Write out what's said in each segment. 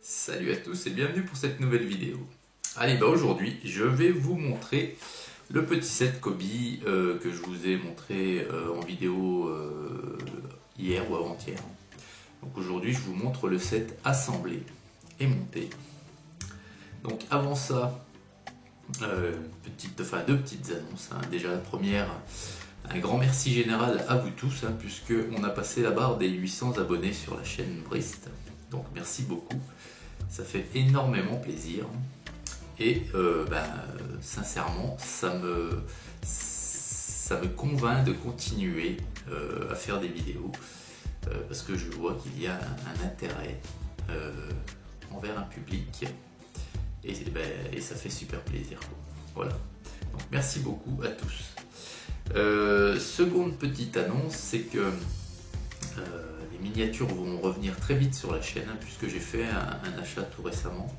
Salut à tous et bienvenue pour cette nouvelle vidéo. Allez, aujourd'hui je vais vous montrer le petit set Kobe que je vous ai montré en vidéo hier ou avant-hier. Donc aujourd'hui je vous montre le set assemblé et monté. Donc avant ça, deux petites annonces. Déjà la première, un grand merci général à vous tous, puisque on a passé la barre des 800 abonnés sur la chaîne Brist. Donc merci beaucoup, ça fait énormément plaisir. Et sincèrement, ça me convainc de continuer à faire des vidéos parce que je vois qu'il y a un intérêt envers un public et ça fait super plaisir. Voilà. Donc merci beaucoup à tous. Seconde petite annonce, c'est que les miniatures vont revenir très vite sur la chaîne, puisque j'ai fait un achat tout récemment,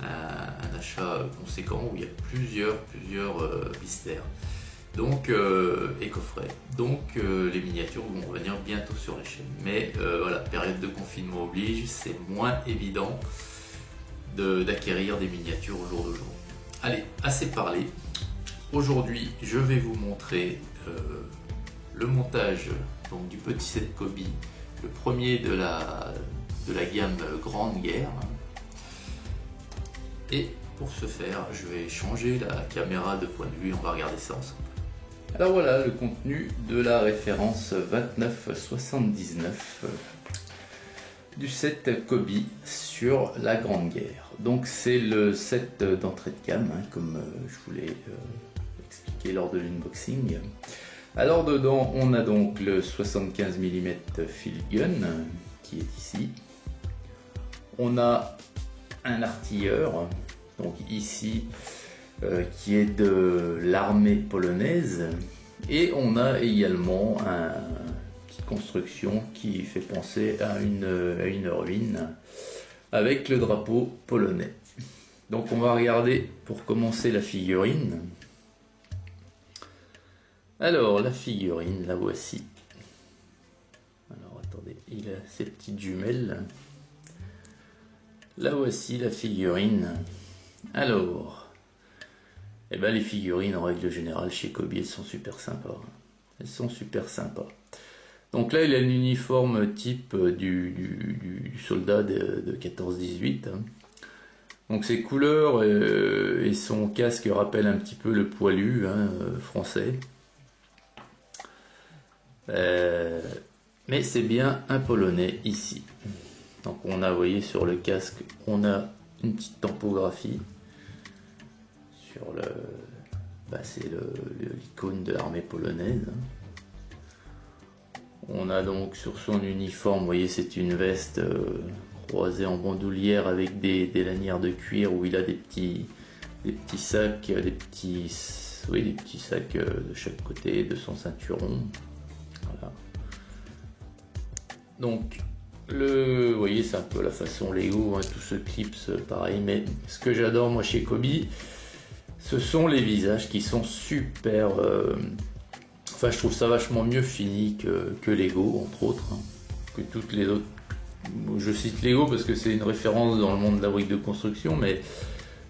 un achat conséquent où il y a plusieurs blisters et coffrets. Donc les miniatures vont revenir bientôt sur la chaîne. Mais voilà, période de confinement oblige, c'est moins évident d'acquérir des miniatures au jour le jour. Allez, assez parlé. Aujourd'hui, je vais vous montrer le montage du petit set Kobe, le premier de la gamme Grande Guerre. Et pour ce faire, je vais changer la caméra de point de vue, on va regarder ça ensemble. Alors voilà le contenu de la référence 2979 du set Kobe sur la Grande Guerre. Donc c'est le set d'entrée de gamme, comme je vous l'ai expliqué lors de l'unboxing. Alors dedans on a donc le 75 mm field gun qui est ici. On a un artilleur, donc ici qui est de l'armée polonaise, et on a également une petite construction qui fait penser à une ruine avec le drapeau polonais. Donc on va regarder pour commencer la figurine. Alors la figurine, la voici. Alors attendez, il a ses petites jumelles. La voici la figurine. Alors, les figurines en règle générale chez Kobe, elles sont super sympas. Elles sont super sympas. Donc là il a l'uniforme type du soldat de 14-18. Donc ses couleurs et son casque rappellent un petit peu le poilu français. Mais c'est bien un polonais ici. Donc on a, vous voyez, sur le casque, on a une petite tempographie sur c'est l'icône de l'armée polonaise. On a donc sur son uniforme, vous voyez, c'est une veste croisée en bandoulière avec des lanières de cuir où il a des petits sacs, des petits sacs de chaque côté de son ceinturon. Voilà. Donc vous voyez, c'est un peu la façon Lego, tout ce clips pareil, mais ce que j'adore moi chez Kobe, ce sont les visages qui sont super, je trouve ça vachement mieux fini que Lego, entre autres, que toutes les autres. Je cite Lego parce que c'est une référence dans le monde de la brique de construction, mais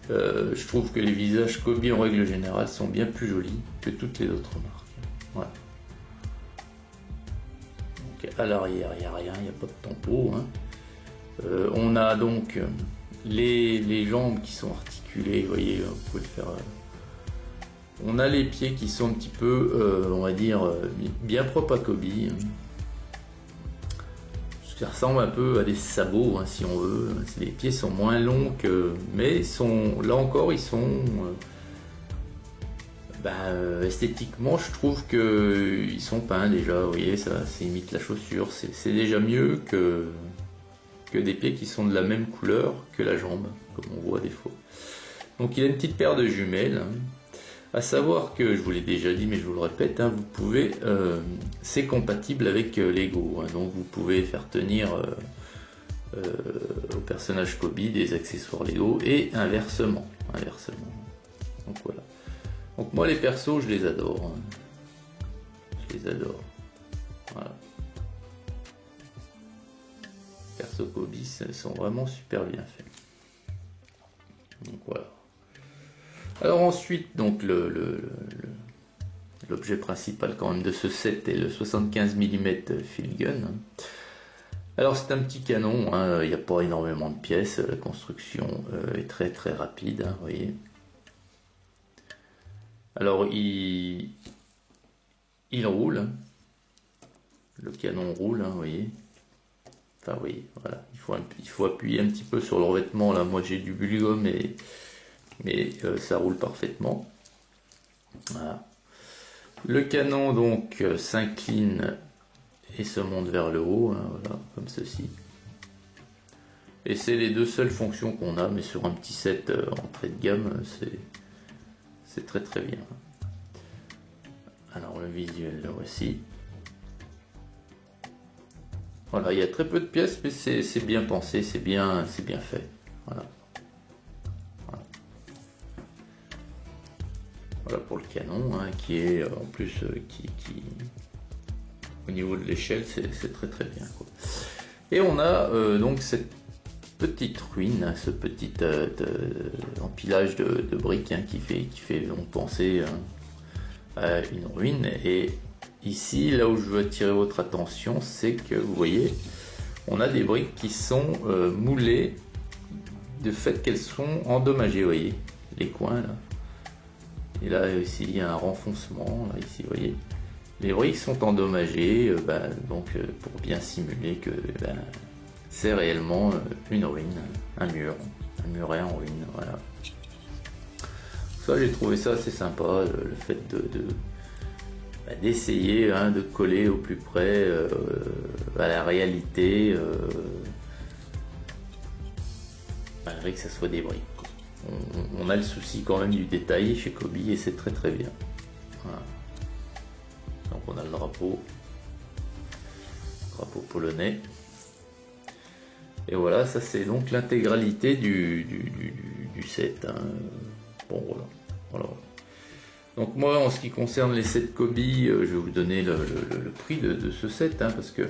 je trouve que les visages Kobe en règle générale sont bien plus jolis que toutes les autres marques. Voilà. À l'arrière, il n'y a rien, il n'y a pas de tempo. On a donc les jambes qui sont articulées, vous voyez, vous pouvez le faire. On a les pieds qui sont un petit peu, on va dire, bien propres à Kobe. Ça ressemble un peu à des sabots, si on veut. Les pieds sont moins longs mais là encore, ils sont. Esthétiquement, je trouve qu'ils sont peints déjà, vous voyez, ça imite la chaussure, c'est déjà mieux que des pieds qui sont de la même couleur que la jambe, comme on voit des fois. Donc il a une petite paire de jumelles, à savoir que, je vous l'ai déjà dit mais je vous le répète, vous pouvez, c'est compatible avec Lego, donc vous pouvez faire tenir au personnage Kobe des accessoires Lego et inversement. Donc voilà. Donc moi les persos je les adore. Je les adore. Voilà. Perso Kobe sont vraiment super bien faits. Donc voilà. Alors ensuite, donc l'objet principal quand même de ce set est le 75 mm field gun. Alors c'est un petit canon, hein, il n'y a pas énormément de pièces, la construction est très très rapide, hein, vous voyez. Alors il roule, le canon roule, hein, vous voyez. Enfin oui, voilà, il faut appuyer un petit peu sur le revêtement, là moi j'ai du bulgum mais ça roule parfaitement. Voilà. Le canon donc s'incline et se monte vers le haut, hein, voilà, comme ceci. Et c'est les deux seules fonctions qu'on a, mais sur un petit set entrée de gamme, c'est très très bien. Alors le visuel, le voici. Voilà, il y a très peu de pièces, mais c'est bien pensé, c'est bien fait. Voilà. Voilà pour le canon, hein, qui est en plus qui au niveau de l'échelle, c'est très très bien, quoi. Et on a donc cette petite ruine, ce petit empilage de briques, hein, qui fait donc penser à une ruine. Et ici, là où je veux attirer votre attention, c'est que vous voyez, on a des briques qui sont moulées de fait qu'elles sont endommagées, vous voyez, les coins là. Et là aussi, il y a un renfoncement, là, ici, vous voyez. Les briques sont endommagées, donc pour bien simuler que c'est réellement une ruine, un muret en ruine, voilà. Ça, j'ai trouvé ça assez sympa, le fait d'essayer de coller au plus près à la réalité, malgré que ça soit des briques. On a le souci quand même du détail chez Kobi et c'est très très bien. Voilà. Donc on a le drapeau polonais. Et voilà, ça c'est donc l'intégralité du set. Hein. Bon voilà. Donc moi en ce qui concerne les sets Kobi, je vais vous donner le prix de ce set, hein, parce que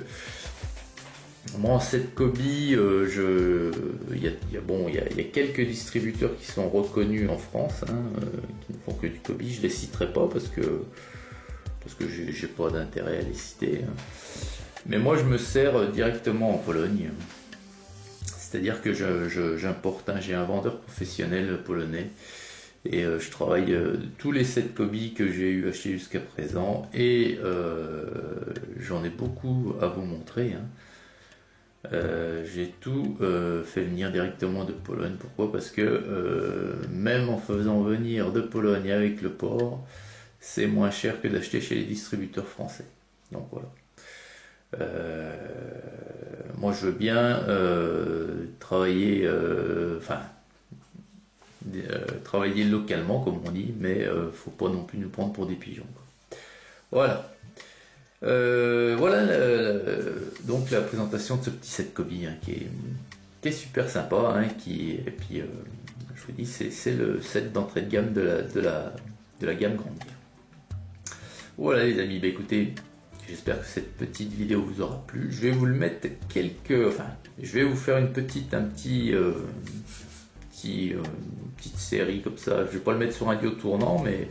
moi en set Kobi, il y a quelques distributeurs qui sont reconnus en France, hein, qui ne font que du Kobi. Je les citerai pas parce que j'ai pas d'intérêt à les citer, hein. Mais moi je me sers directement en Pologne, c'est-à-dire que j'importe, j'ai un vendeur professionnel polonais et je travaille tous les sets Kobi que j'ai eu achetés jusqu'à présent et j'en ai beaucoup à vous montrer, hein. J'ai tout fait venir directement de Pologne. Pourquoi? Parce que même en faisant venir de Pologne avec le port, c'est moins cher que d'acheter chez les distributeurs français. Donc voilà. Moi je veux bien travailler travailler localement comme on dit, mais faut pas non plus nous prendre pour des pigeons, quoi. Voilà. Voilà donc la présentation de ce petit set Kobi, hein, qui est super sympa, hein, et puis je vous dis c'est le set d'entrée de gamme de la gamme Grand Gear. Voilà les amis, écoutez, j'espère que cette petite vidéo vous aura plu. Je vais vous le mettre je vais vous faire une petite série comme ça. Je vais pas le mettre sur un diode tournant, mais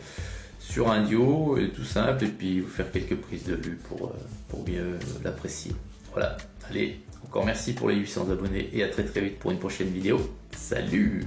sur un diode tout simple, et puis vous faire quelques prises de vue pour mieux l'apprécier. Voilà, allez, encore merci pour les 800 abonnés et à très très vite pour une prochaine vidéo. Salut!